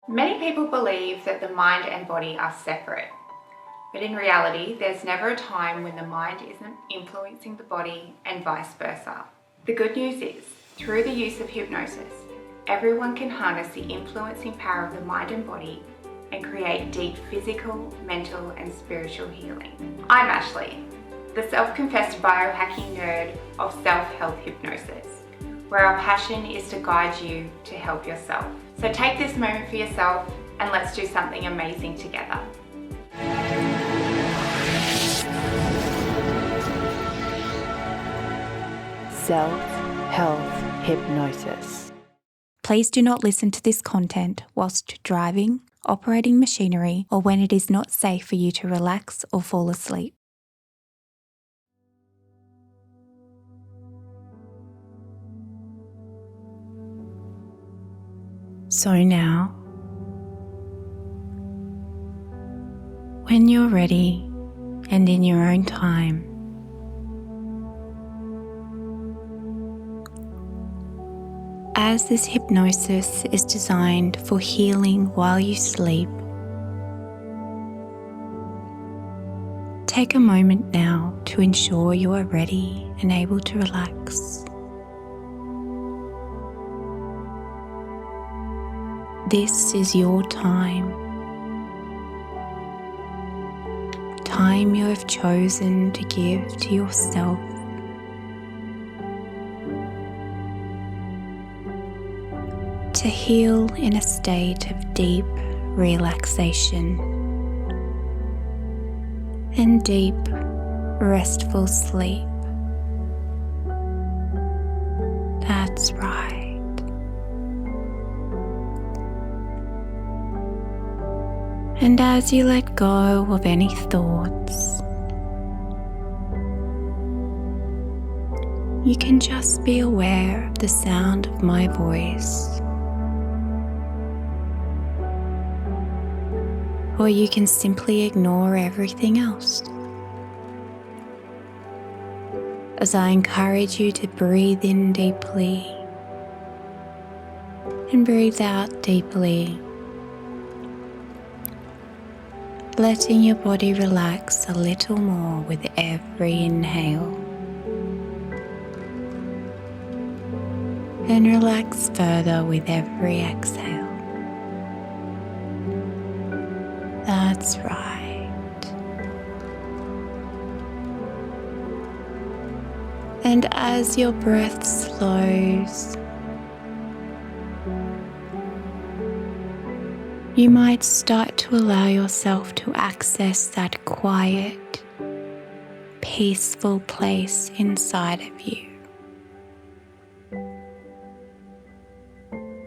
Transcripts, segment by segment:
Many people believe that the mind and body are separate, but in reality, there's never a time when the mind isn't influencing the body and vice versa. The good news is, through the use of hypnosis, everyone can harness the influencing power of the mind and body and create deep physical, mental, and spiritual healing. I'm Ashley, the self-confessed biohacking nerd of self-help hypnosis, where our passion is to guide you to help yourself. So take this moment for yourself and let's do something amazing together. Self-help hypnosis. Please do not listen to this content whilst driving, operating machinery, or when it is not safe for you to relax or fall asleep. So now, when you're ready and in your own time, as this hypnosis is designed for healing while you sleep, take a moment now to ensure you are ready and able to relax. This is your time you have chosen to give to yourself. To heal in a state of deep relaxation and deep restful sleep. That's right. And as you let go of any thoughts, you can just be aware of the sound of my voice. Or you can simply ignore everything else, as I encourage you to breathe in deeply and breathe out deeply, letting your body relax a little more with every inhale and relax further with every exhale. That's right. And as your breath slows, you might start to allow yourself to access that quiet, peaceful place inside of you.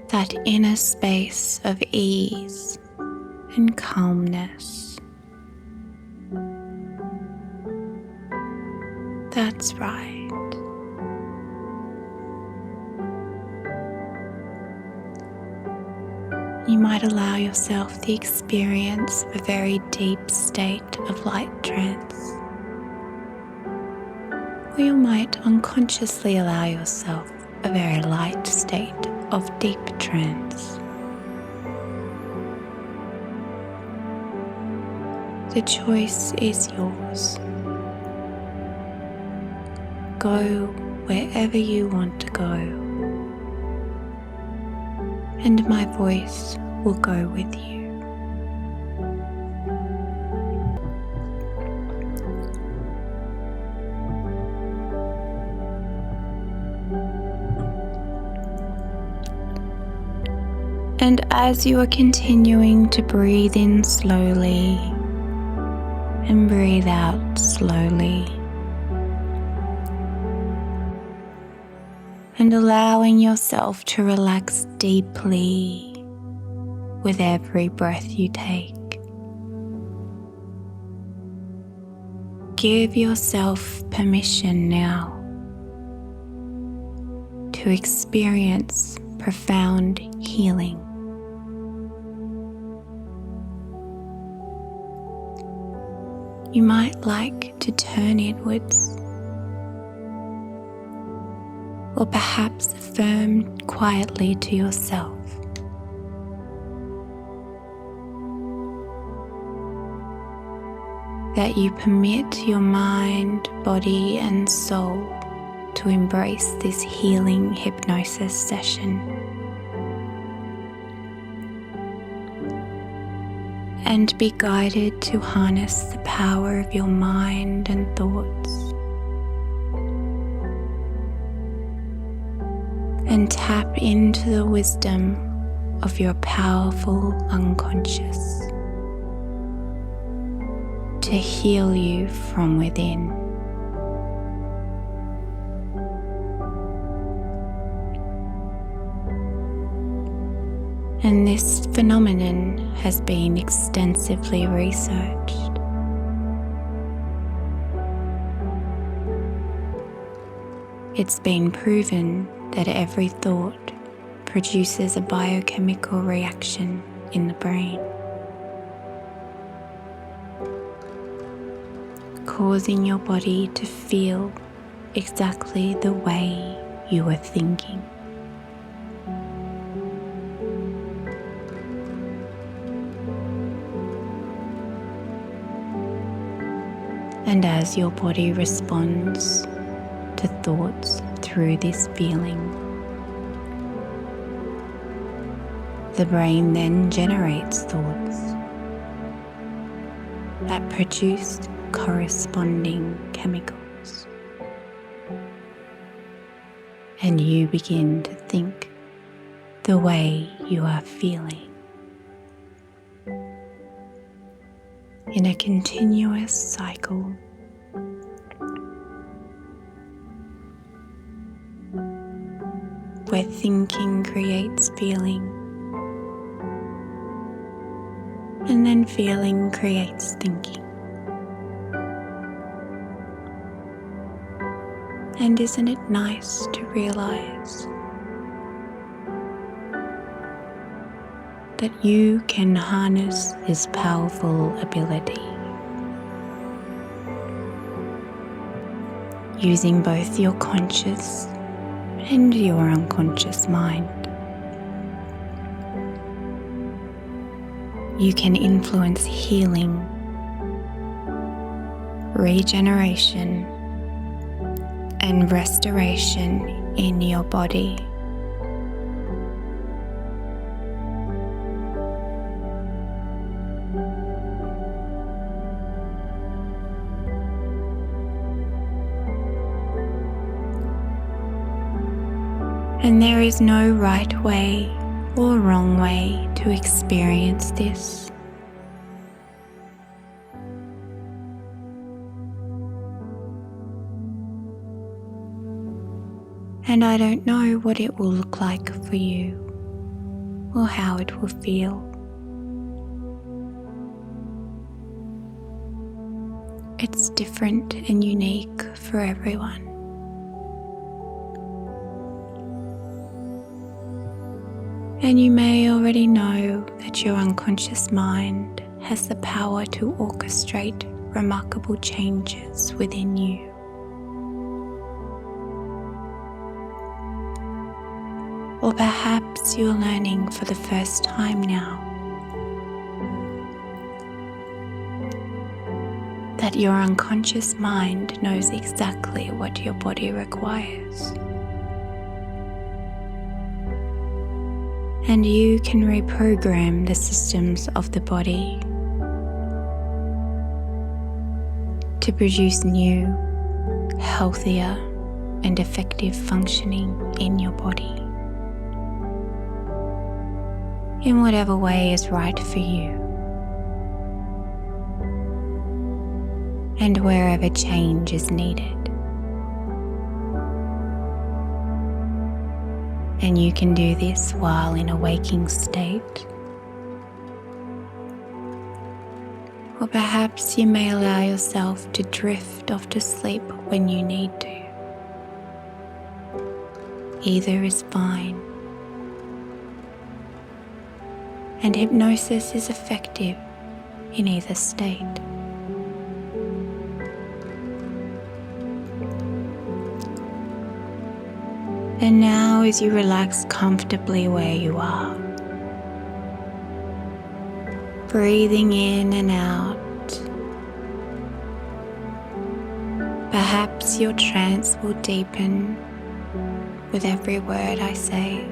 That inner space of ease and calmness. That's right. You might allow yourself the experience of a very deep state of light trance. Or you might unconsciously allow yourself a very light state of deep trance. The choice is yours. Go wherever you want to go, and my voice will go with you. And as you are continuing to breathe in slowly and breathe out slowly, and allowing yourself to relax deeply with every breath you take. Give yourself permission now to experience profound healing. You might like to turn inwards, or perhaps affirm quietly to yourself, that you permit your mind, body, and soul to embrace this healing hypnosis session. And be guided to harness the power of your mind and thoughts, and tap into the wisdom of your powerful unconscious to heal you from within. And this phenomenon has been extensively researched. It's been proven that every thought produces a biochemical reaction in the brain, causing your body to feel exactly the way you are thinking. And as your body responds to thoughts through this feeling, the brain then generates thoughts that produce corresponding chemicals. And you begin to think the way you are feeling in a continuous cycle. Where thinking creates feeling, and then feeling creates thinking. And isn't it nice to realize that you can harness this powerful ability using both your conscious and your unconscious mind? You can influence healing, regeneration, and restoration in your body. And there is no right way or wrong way to experience this. And I don't know what it will look like for you or how it will feel. It's different and unique for everyone. And you may already know that your unconscious mind has the power to orchestrate remarkable changes within you. Or perhaps you're learning for the first time now that your unconscious mind knows exactly what your body requires. And you can reprogram the systems of the body to produce new, healthier, and effective functioning in your body, in whatever way is right for you, and wherever change is needed. And you can do this while in a waking state. Or perhaps you may allow yourself to drift off to sleep when you need to. Either is fine. And hypnosis is effective in either state. And now, as you relax comfortably where you are, breathing in and out, Perhaps your trance will deepen with every word I say.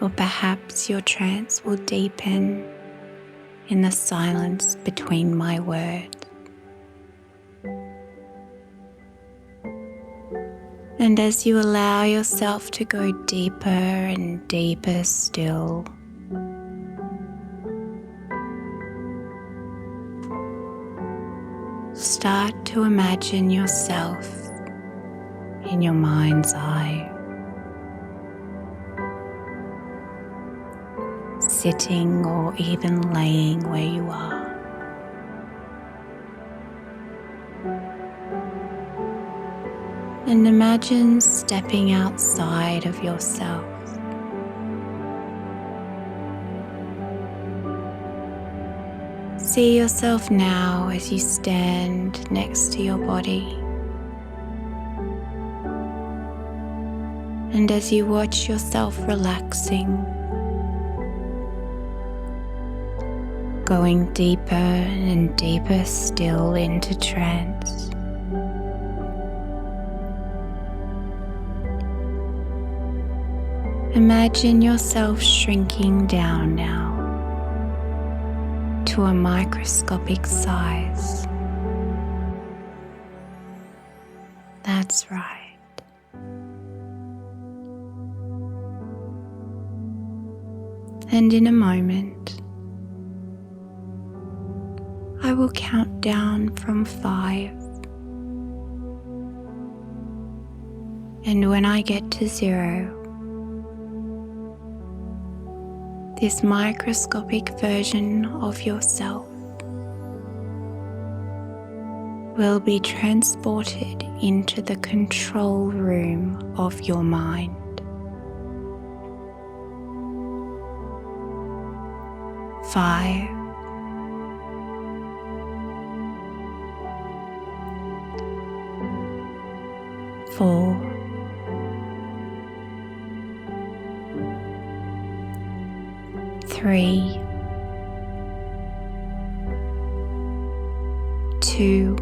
Or perhaps your trance will deepen in the silence between my words. And as you allow yourself to go deeper and deeper still, start to imagine yourself in your mind's eye, sitting or even laying where you are. And imagine stepping outside of yourself. See yourself now as you stand next to your body. And as you watch yourself relaxing, going deeper and deeper still into trance. Imagine yourself shrinking down now to a microscopic size. That's right. And in a moment, I will count down from 5. And when I get to 0, this microscopic version of yourself will be transported into the control room of your mind. 5, 4, 3, 2,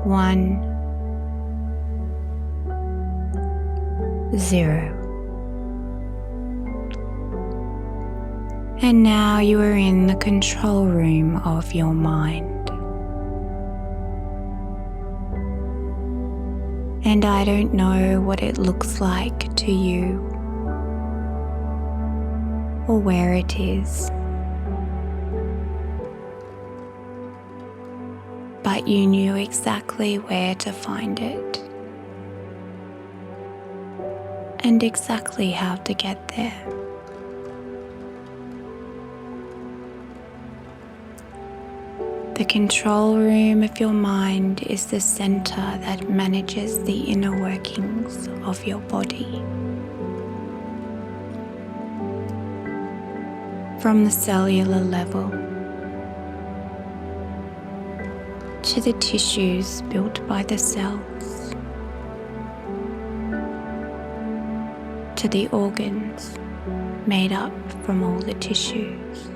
1, 0. And now you are in the control room of your mind. And I don't know what it looks like to you or where it is, but you knew exactly where to find it and exactly how to get there. The control room of your mind is the center that manages the inner workings of your body. From the cellular level to the tissues built by the cells, to the organs made up from all the tissues.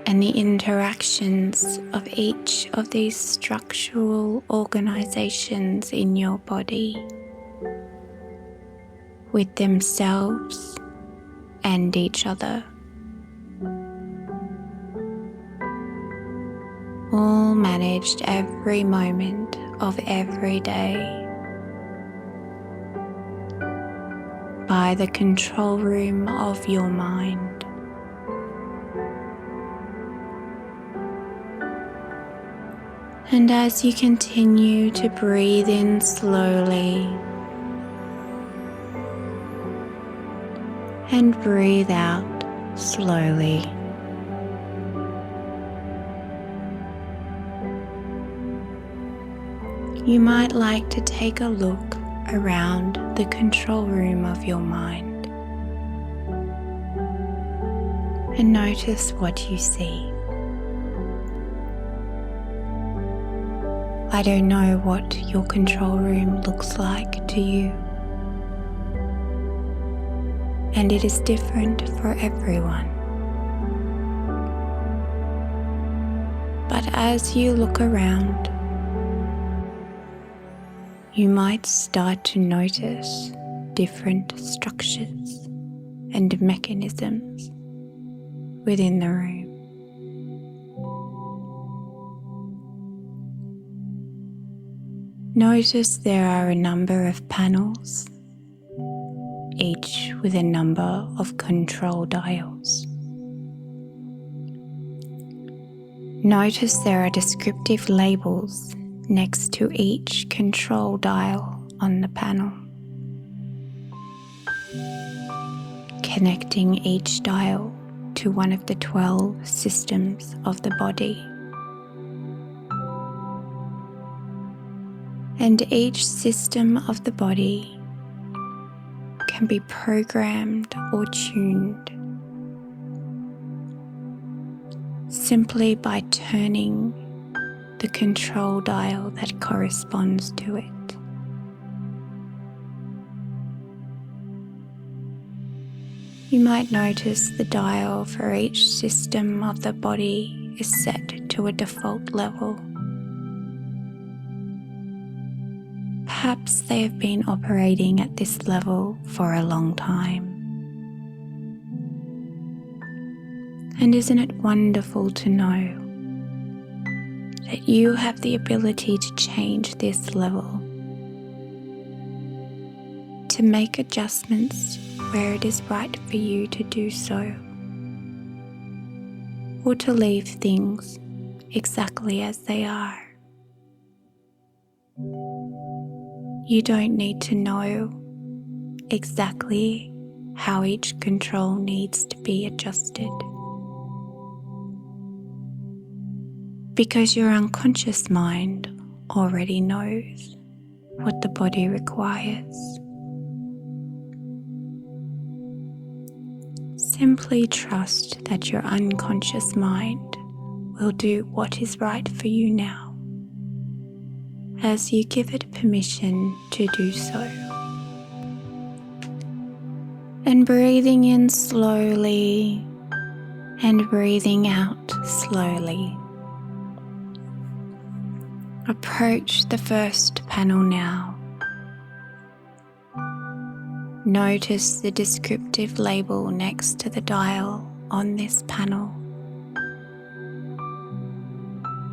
And the interactions of each of these structural organizations in your body with themselves and each other, all managed every moment of every day by the control room of your mind. And as you continue to breathe in slowly and breathe out slowly, you might like to take a look around the control room of your mind and notice what you see. I don't know what your control room looks like to you, and it is different for everyone. But as you look around, you might start to notice different structures and mechanisms within the room. Notice there are a number of panels, each with a number of control dials. Notice there are descriptive labels next to each control dial on the panel, connecting each dial to one of the 12 systems of the body. And each system of the body can be programmed or tuned simply by turning the control dial that corresponds to it. You might notice the dial for each system of the body is set to a default level. Perhaps they have been operating at this level for a long time. And isn't it wonderful to know that you have the ability to change this level, to make adjustments where it is right for you to do so, or to leave things exactly as they are. You don't need to know exactly how each control needs to be adjusted, because your unconscious mind already knows what the body requires. Simply trust that your unconscious mind will do what is right for you now, as you give it permission to do so. And breathing in slowly and breathing out slowly. Approach the first panel now. Notice the descriptive label next to the dial on this panel,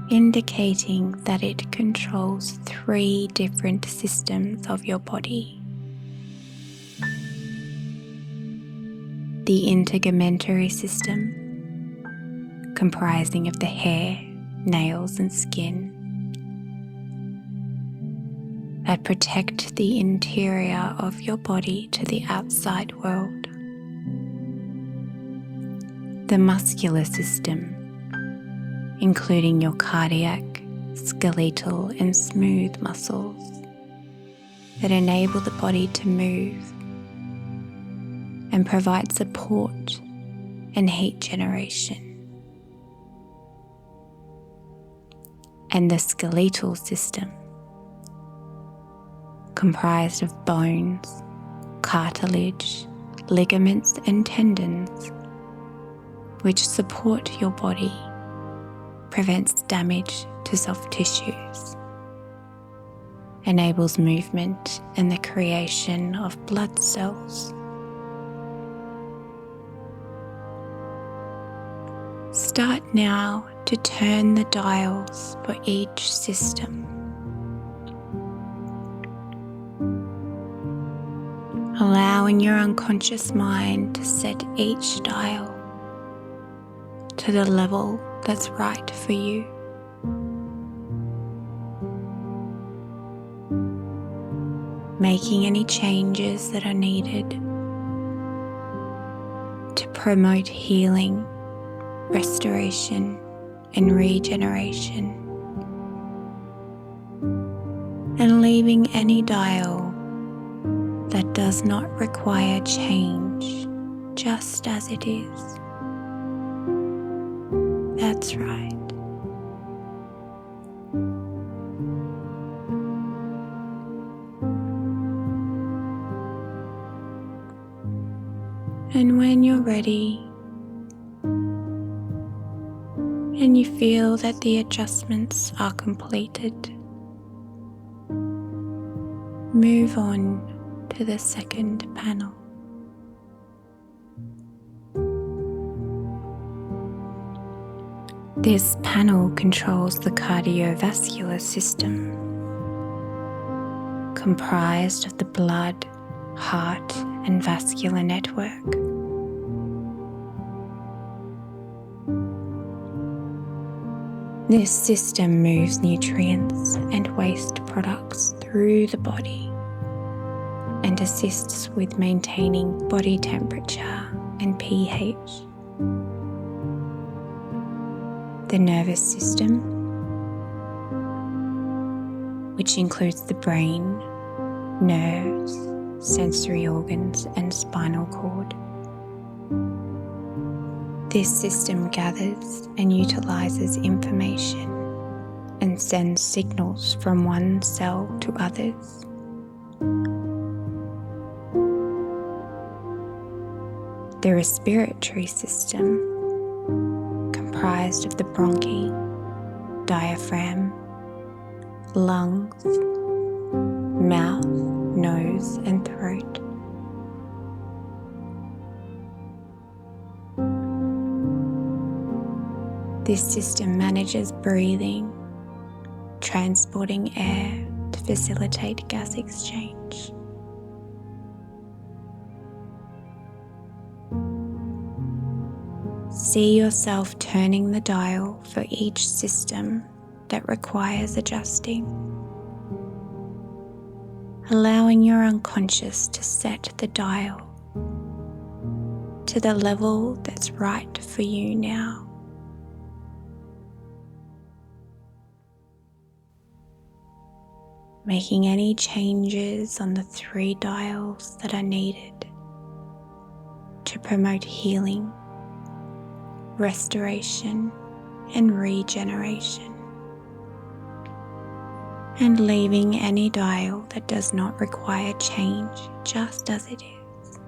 indicating that it controls 3 different systems of your body. The Integumentary System, comprising of the hair, nails and skin, that protect the interior of your body to the outside world. The Muscular System, including your cardiac, skeletal and smooth muscles that enable the body to move and provide support and heat generation. And the Skeletal System, comprised of bones, cartilage, ligaments and tendons, which support your body, prevents damage to soft tissues, enables movement and the creation of blood cells. Start now to turn the dials for each system, allowing your unconscious mind to set each dial to the level that's right for you. Making any changes that are needed to promote healing, restoration and regeneration, and leaving any dial that does not require change just as it is. That's right. And when you're ready, and you feel that the adjustments are completed, move on to the second panel. This panel controls the cardiovascular system, comprised of the blood, heart, and vascular network. This system moves nutrients and waste products through the body and assists with maintaining body temperature and pH. The nervous system, which includes the brain, nerves, sensory organs, and spinal cord. This system gathers and utilizes information and sends signals from one cell to others. The respiratory system, comprised of the bronchi, diaphragm, lungs, mouth, nose, and throat. This system manages breathing, transporting air to facilitate gas exchange. See yourself turning the dial for each system that requires adjusting, allowing your unconscious to set the dial to the level that's right for you now. Making any changes on the 3 dials that are needed to promote healing, restoration, and regeneration, and leaving any dial that does not require change just as it is.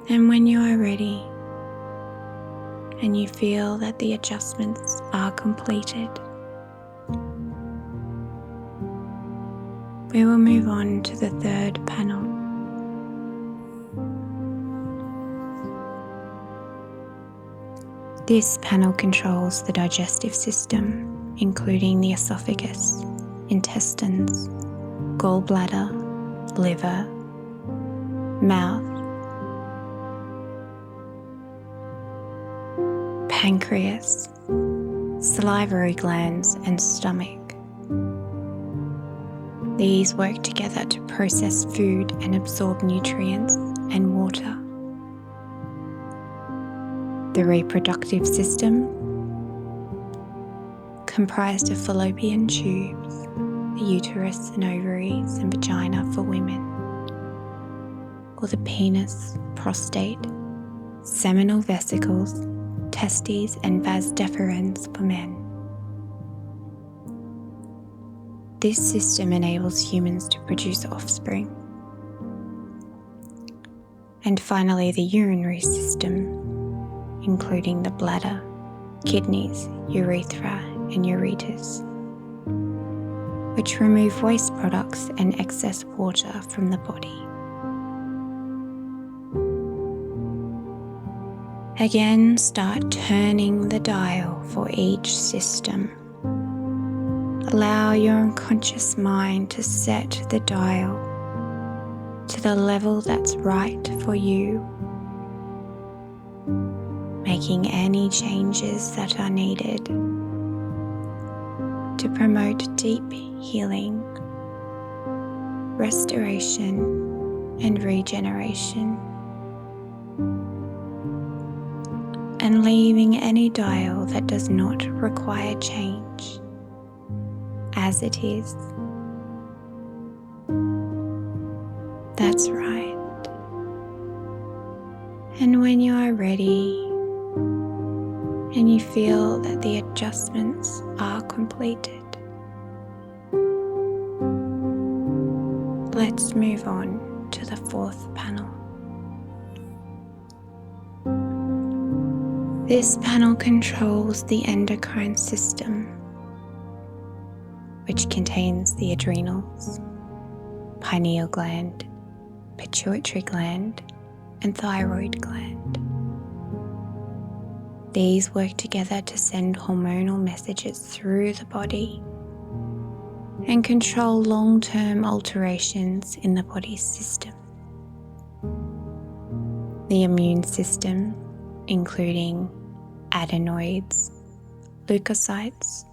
And when you are ready, and you feel that the adjustments are completed, we will move on to the third panel. This panel controls the digestive system, including the esophagus, intestines, gallbladder, liver, mouth, pancreas, salivary glands, and stomach. These work together to process food and absorb nutrients and water. The reproductive system, comprised of fallopian tubes, the uterus and ovaries and vagina for women, or the penis, prostate, seminal vesicles, testes, and vas deferens for men. This system enables humans to produce offspring. And finally, the urinary system, including the bladder, kidneys, urethra, and ureters, which remove waste products and excess water from the body. Again, start turning the dial for each system. Allow your unconscious mind to set the dial to the level that's right for you, making any changes that are needed to promote deep healing, restoration, and regeneration, and leaving any dial that does not require change as it is. That's right. And when you are ready and you feel that the adjustments are completed, let's move on to the fourth panel. This panel controls the endocrine system, which contains the adrenals, pineal gland, pituitary gland, and thyroid gland. These work together to send hormonal messages through the body and control long-term alterations in the body's system. The immune system, including adenoids, leukocytes,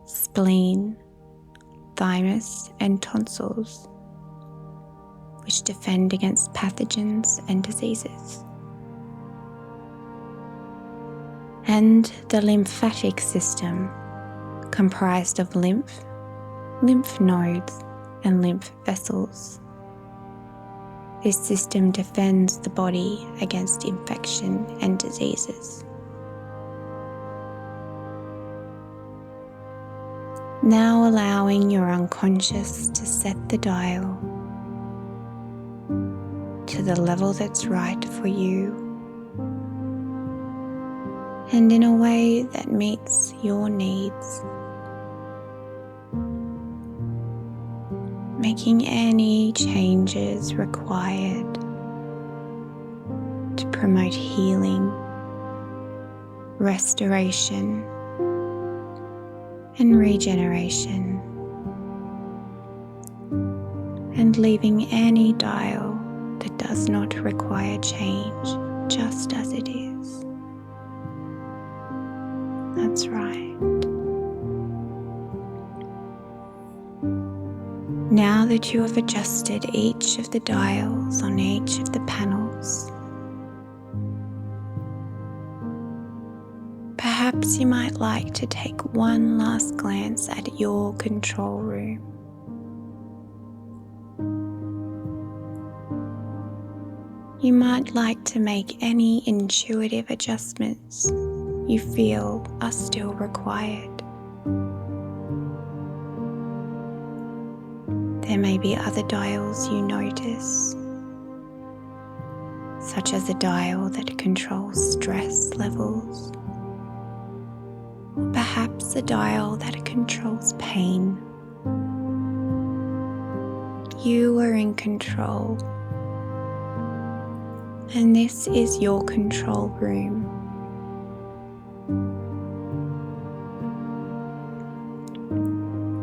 spleen, thymus, and tonsils, which defend against pathogens and diseases. And the lymphatic system, comprised of lymph nodes, and lymph vessels. This system defends the body against infection and diseases. Now allowing your unconscious to set the dial to the level that's right for you and in a way that meets your needs. Making any changes required to promote healing, restoration, and regeneration, and leaving any dial that does not require change just as it is. That's right. Now that you have adjusted each of the dials on each of the panels, perhaps you might like to take one last glance at your control room. You might like to make any intuitive adjustments you feel are still required. There may be other dials you notice, such as a dial that controls stress levels, or perhaps a dial that controls pain. You are in control, and this is your control room.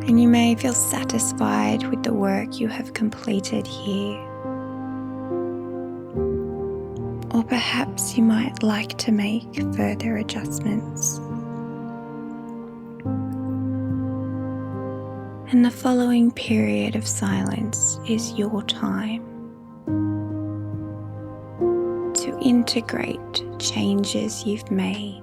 And you may feel satisfied with the work you have completed here. Or perhaps you might like to make further adjustments. And the following period of silence is your time to integrate changes you've made.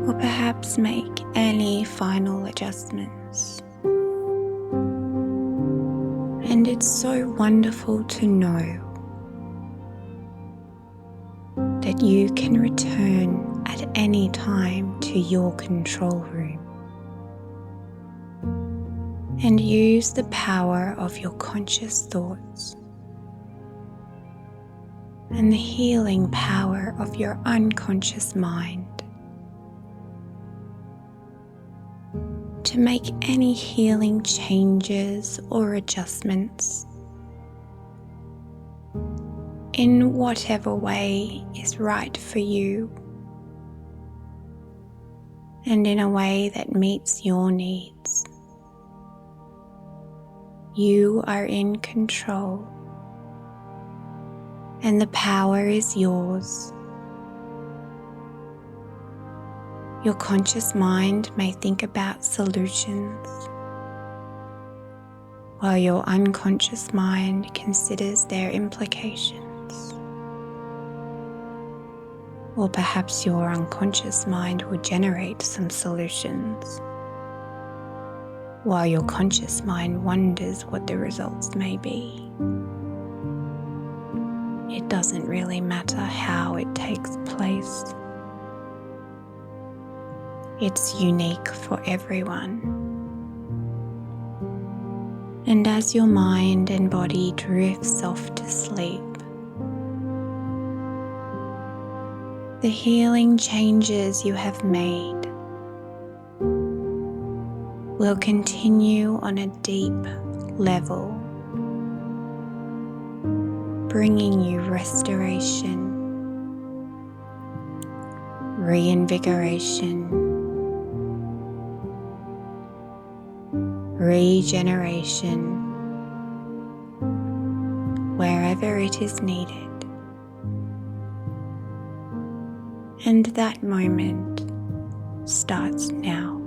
Or perhaps make any final adjustments. And it's so wonderful to know that you can return at any time to your control room and use the power of your conscious thoughts and the healing power of your unconscious mind to make any healing changes or adjustments in whatever way is right for you and in a way that meets your needs. You are in control, and the power is yours. Your conscious mind may think about solutions, while your unconscious mind considers their implications. Or perhaps your unconscious mind will generate some solutions, while your conscious mind wonders what the results may be. It doesn't really matter how it takes place. It's unique for everyone, And as your mind and body drifts off to sleep, the healing changes you have made will continue on a deep level, bringing you restoration, reinvigoration, regeneration, wherever it is needed. And that moment starts now.